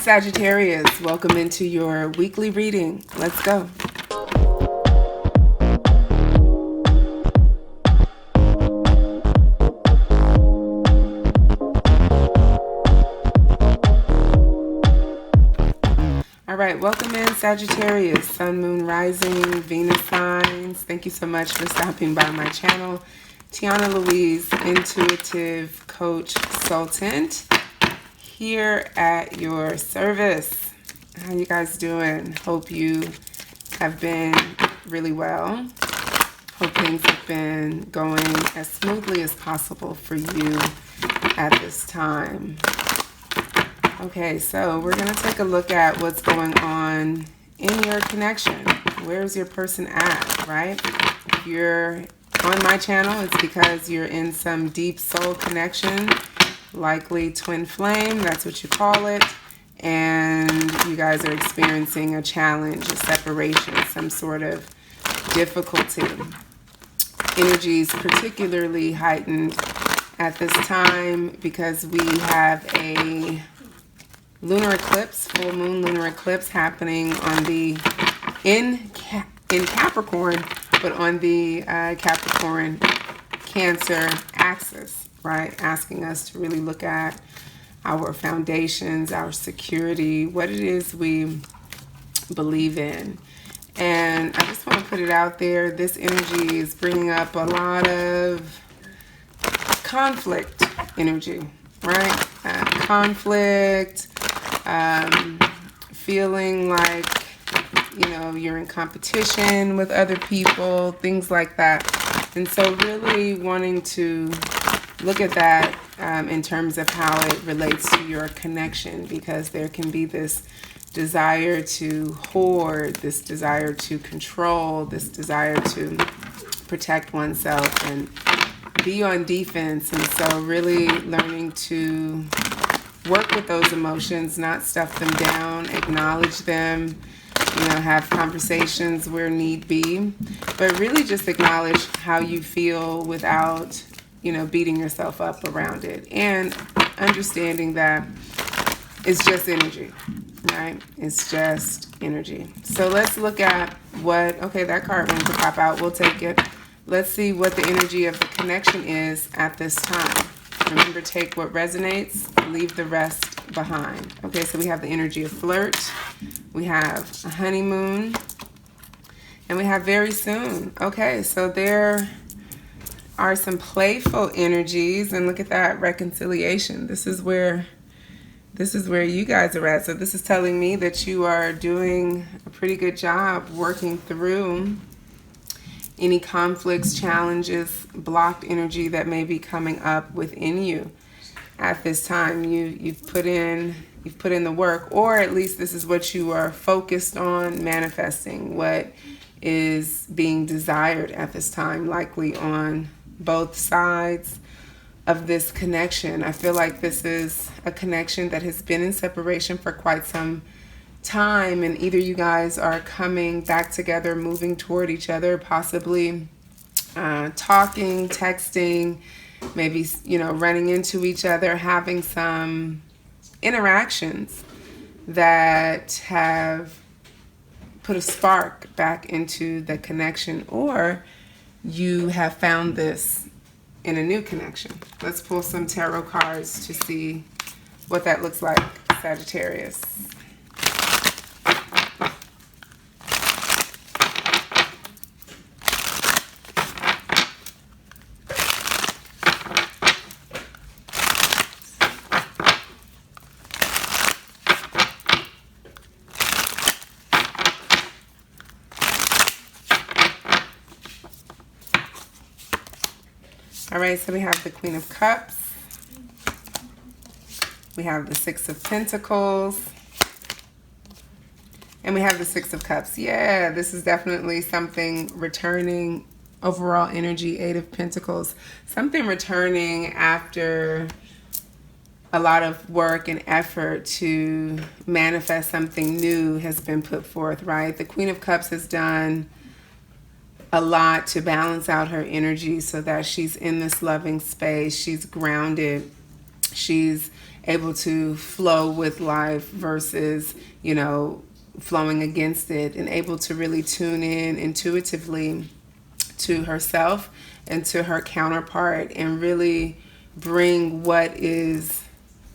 Sagittarius, welcome into your weekly reading. Let's go. All right, welcome in Sagittarius, Sun, Moon, Rising, Venus signs. Thank you so much for stopping by my channel. Tiana Louise, intuitive coach consultant, here at your service. How you guys doing? Hope you have been really well. Hope things have been going as smoothly as possible for you at this time. Okay, so we're going to take a look at what's going on in your connection. Where's your person at, right? If you're on my channel, it's because you're in some deep soul connection, likely twin flame, that's what you call it, and you guys are experiencing a challenge, a separation, some sort of difficulty. Energies particularly heightened at this time because we have a lunar eclipse, full moon lunar eclipse happening on the in Capricorn, but on the Capricorn Cancer axis, right? Asking us to really look at our foundations, our security, what it is we believe in. And I just want to put it out there, this energy is bringing up a lot of conflict energy, right? Conflict, feeling like, you know, you're in competition with other people, things like that. And so really wanting to look at that in terms of how it relates to your connection, because there can be this desire to hoard, this desire to control, this desire to protect oneself and be on defense. And so really learning to work with those emotions, not stuff them down, acknowledge them, you know, have conversations where need be, but really just acknowledge how you feel without, you know, beating yourself up around it, and understanding that it's just energy, right? It's just energy. So let's look at what, okay, that card wanted to pop out. We'll take it. Let's see what the energy of the connection is at this time. Remember, take what resonates, leave the rest behind. Okay, so we have the energy of flirt. We have a honeymoon. And we have very soon. Okay, so there are some playful energies. And look at that, reconciliation. This is where you guys are at. So this is telling me that you are doing a pretty good job working through any conflicts, challenges, blocked energy that may be coming up within you at this time. You've put in the work, or at least this is what you are focused on manifesting, what is being desired at this time, likely on both sides of this connection. I feel like this is a connection that has been in separation for quite some time, and either you guys are coming back together, moving toward each other, possibly talking, texting, maybe, you know, running into each other, having some interactions that have put a spark back into the connection, or you have found this in a new connection. Let's pull some tarot cards to see what that looks like, Sagittarius. All right, so we have the Queen of Cups. We have the Six of Pentacles. And we have the Six of Cups. Yeah, this is definitely something returning. Overall energy, Eight of Pentacles. Something returning after a lot of work and effort to manifest something new has been put forth, right? The Queen of Cups has done a lot to balance out her energy so that she's in this loving space. She's grounded. She's able to flow with life versus, flowing against it, and able to really tune in intuitively to herself and to her counterpart and really bring what is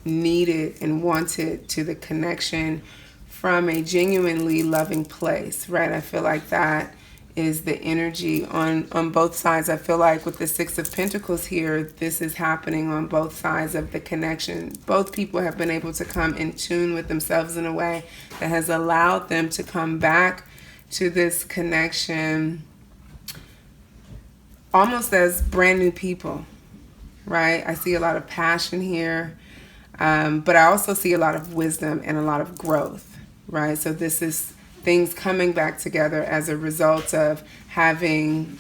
needed and wanted to the connection from a genuinely loving place, right? I feel like that is the energy on both sides. I feel like with the Six of Pentacles here, this is happening on both sides of the connection. Both people have been able to come in tune with themselves in a way that has allowed them to come back to this connection almost as brand new people, right? I see a lot of passion here, but I also see a lot of wisdom and a lot of growth, right? So this is things coming back together as a result of having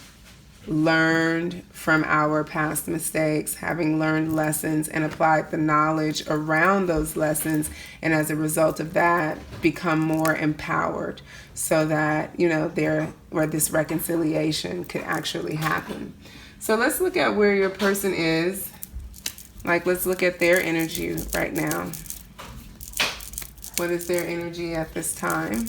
learned from our past mistakes, having learned lessons and applied the knowledge around those lessons, and as a result of that, become more empowered so that, where this reconciliation could actually happen. So let's look at where your person is. Let's look at their energy right now. What is their energy at this time?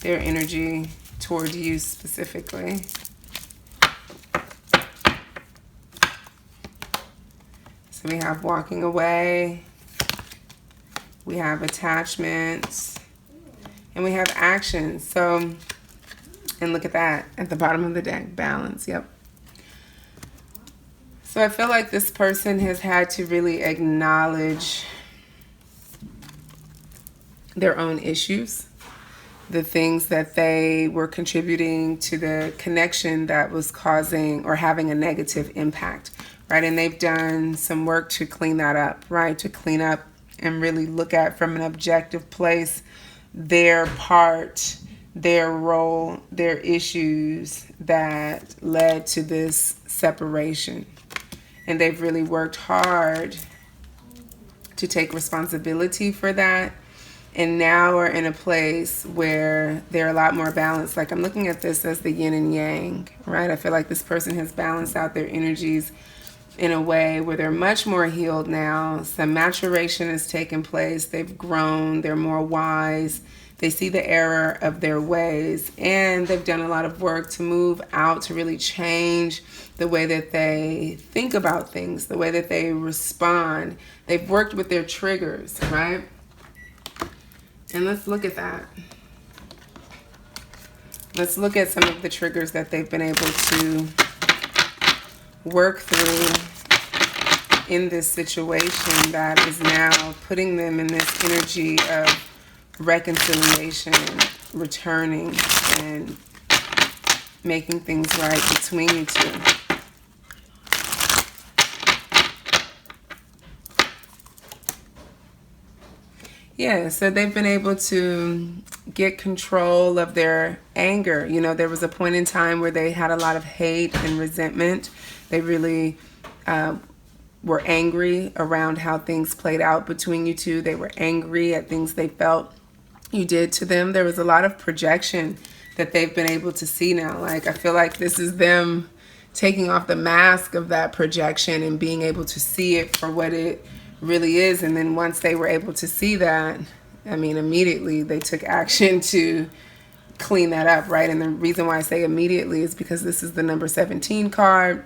Their energy toward you specifically. So we have walking away, we have attachments, and we have action. So, and look at that at the bottom of the deck, balance. Yep. So I feel like this person has had to really acknowledge their own issues, the things that they were contributing to the connection that was causing or having a negative impact, right? And they've done some work to clean that up, right? To clean up and really look at from an objective place their part, their role, their issues that led to this separation. And they've really worked hard to take responsibility for that. And now we're in a place where they're a lot more balanced. I'm looking at this as the yin and yang, right? I feel like this person has balanced out their energies in a way where they're much more healed now. Some maturation has taken place. They've grown. They're more wise. They see the error of their ways. And they've done a lot of work to move out, to really change the way that they think about things, the way that they respond. They've worked with their triggers, right? And let's look at that. Let's look at some of the triggers that they've been able to work through in this situation that is now putting them in this energy of reconciliation, returning, and making things right between you two. Yeah, so they've been able to get control of their anger. There was a point in time where they had a lot of hate and resentment. They really were angry around how things played out between you two. They were angry at things they felt you did to them. There was a lot of projection that they've been able to see now. I feel like this is them taking off the mask of that projection and being able to see it for what it really is. And then once they were able to see that, immediately they took action to clean that up, right? And the reason why I say immediately is because this is the number 17 card.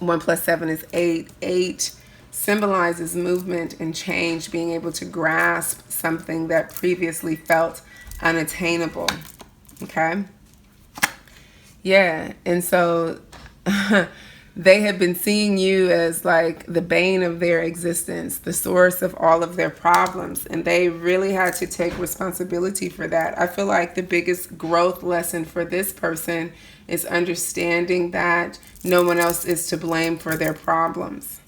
1 + 7 is 8. 8 symbolizes movement and change, being able to grasp something that previously felt unattainable. Okay? Yeah, and so they have been seeing you as the bane of their existence, the source of all of their problems, and they really had to take responsibility for that. I feel like the biggest growth lesson for this person is understanding that no one else is to blame for their problems.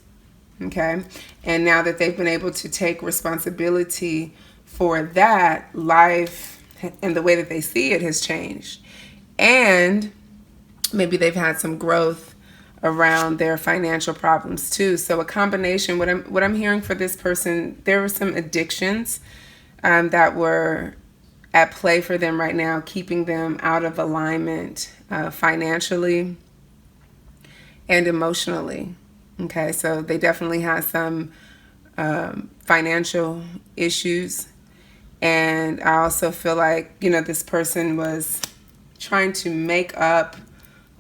Okay? And now that they've been able to take responsibility for that, life and the way that they see it has changed. And maybe they've had some growth around their financial problems too. So a combination, what I'm hearing for this person, there were some addictions that were at play for them right now, keeping them out of alignment financially and emotionally. Okay, so they definitely had some financial issues. And I also feel like, you know, this person was trying to make up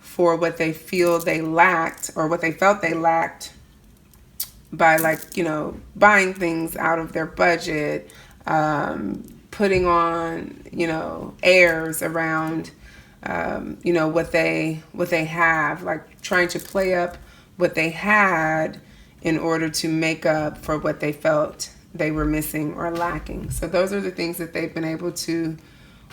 for what they feel they lacked, or what they felt they lacked, by, like, you know, buying things out of their budget, putting on, you know, airs around, you know, what they have, like trying to play up what they had in order to make up for what they felt they were missing or lacking. So those are the things that they've been able to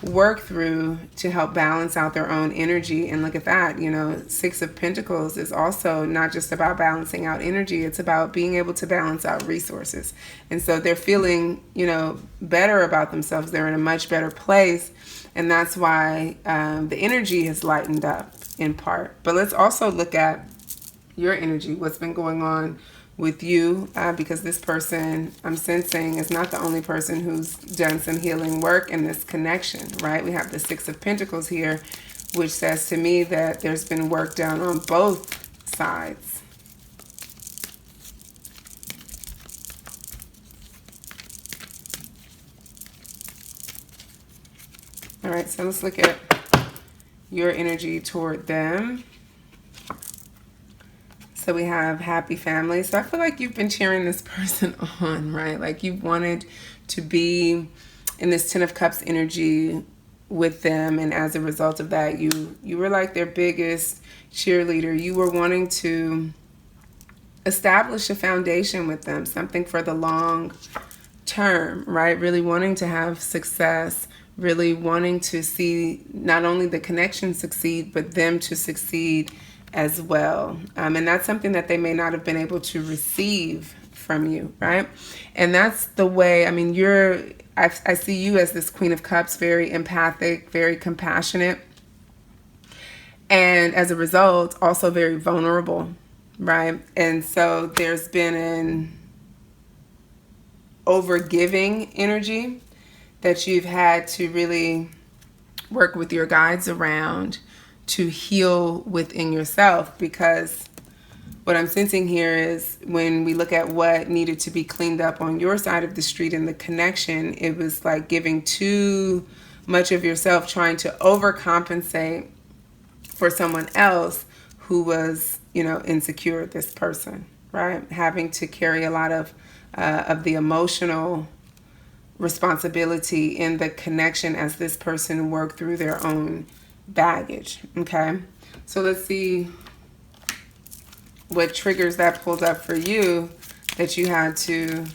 work through to help balance out their own energy. And look at that, you know, Six of Pentacles is also not just about balancing out energy, it's about being able to balance out resources. And so they're feeling, you know, better about themselves. They're in a much better place. And that's why the energy has lightened up in part. But let's also look at your energy, what's been going on with you, because this person, I'm sensing, is not the only person who's done some healing work in this connection, right? We have the Six of Pentacles here, which says to me that there's been work done on both sides. All right, so let's look at your energy toward them. So we have happy family. So I feel like you've been cheering this person on, right? Like you wanted to be in this Ten of Cups energy with them. And as a result of that, you were like their biggest cheerleader. You were wanting to establish a foundation with them, something for the long term, right? Really wanting to have success, really wanting to see not only the connection succeed, but them to succeed as well. And that's something that they may not have been able to receive from you, right? And that's the way, I mean, I see you as this Queen of Cups, very empathic, very compassionate. And as a result, also very vulnerable, right? And so there's been an overgiving energy that you've had to really work with your guides around to heal within yourself. Because what I'm sensing here is when we look at what needed to be cleaned up on your side of the street in the connection, it was like giving too much of yourself, trying to overcompensate for someone else who was, you know, insecure, this person, right? Having to carry a lot of the emotional responsibility in the connection as this person worked through their own baggage. Okay, so let's see what triggers that pulled up for you that you had to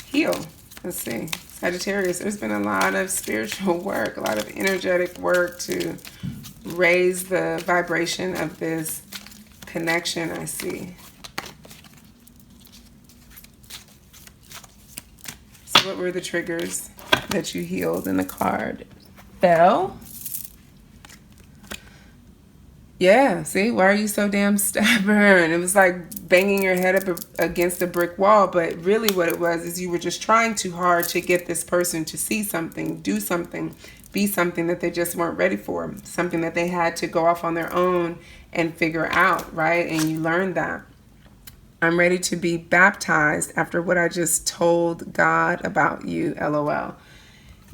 heal. Let's see, Sagittarius, there's been a lot of spiritual work, a lot of energetic work to raise the vibration of this connection, I see. So what were the triggers that you healed in the card fell? Yeah, see, why are you so damn stubborn? It was like banging your head up against a brick wall, but really what it was is you were just trying too hard to get this person to see something, do something, be something that they just weren't ready for, something that they had to go off on their own and figure out, right? And you learned that. I'm ready to be baptized after what I just told God about you, LOL.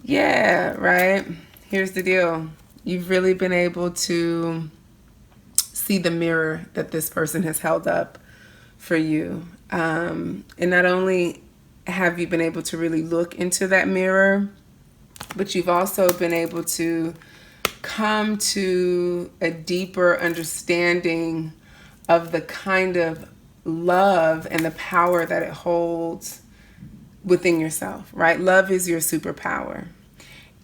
Yeah, right? Here's the deal. You've really been able to see the mirror that this person has held up for you. And not only have you been able to really look into that mirror, but you've also been able to come to a deeper understanding of the kind of love and the power that it holds within yourself, right? Love is your superpower.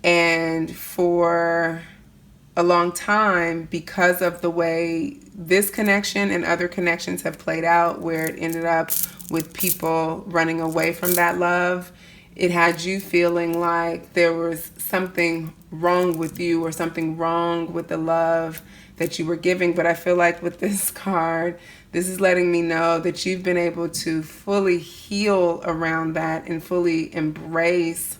And for a long time, because of the way this connection and other connections have played out, where it ended up with people running away from that love, it had you feeling like there was something wrong with you or something wrong with the love that you were giving. But I feel like with this card, this is letting me know that you've been able to fully heal around that and fully embrace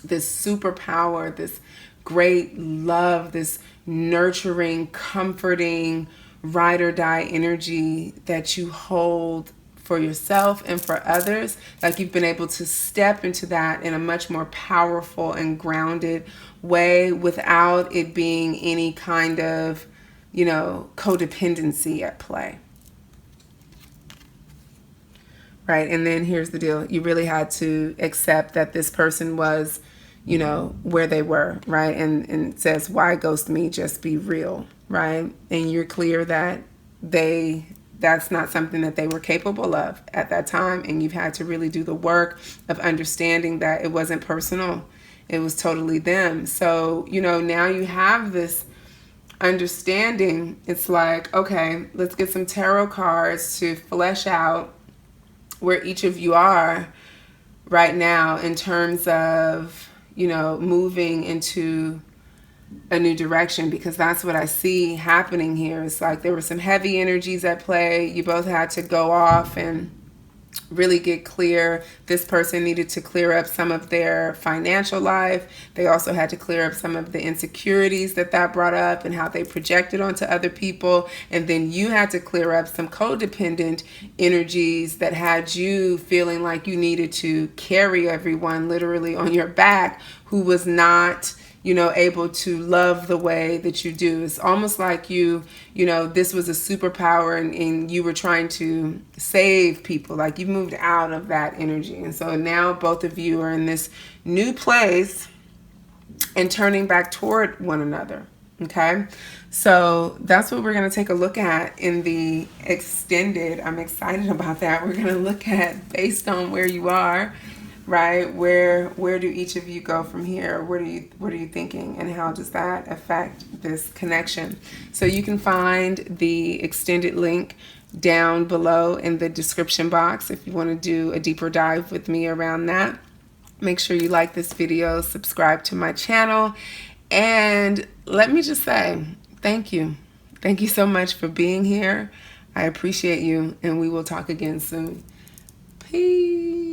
this superpower, this great love, this nurturing, comforting ride or die energy that you hold for yourself and for others. Like you've been able to step into that in a much more powerful and grounded way without it being any kind of, you know, codependency at play. Right? And then here's the deal. You really had to accept that this person was, you know, where they were, right? And it says, why ghost me? Just be real, right? And you're clear that that's not something that they were capable of at that time. And you've had to really do the work of understanding that it wasn't personal. It was totally them. So, you know, now you have this understanding. It's like, okay, let's get some tarot cards to flesh out where each of you are right now in terms of, you know, moving into a new direction, because that's what I see happening here. It's like there were some heavy energies at play. You both had to go off and really get clear. This person needed to clear up some of their financial life. They also had to clear up some of the insecurities that brought up and how they projected onto other people. And then you had to clear up some codependent energies that had you feeling like you needed to carry everyone literally on your back who was not, you know, able to love the way that you do. It's almost like you know, this was a superpower and you were trying to save people. Like you moved out of that energy. And so now both of you are in this new place and turning back toward one another. Okay. So that's what we're going to take a look at in the extended. I'm excited about that. We're going to look at, based on where you are, right? Where do each of you go from here? What are you thinking, and how does that affect this connection? So you can find the extended link down below in the description box if you want to do a deeper dive with me around that. Make sure you like this video, subscribe to my channel, and let me just say thank you. Thank you so much for being here. I appreciate you, and we will talk again soon. Peace.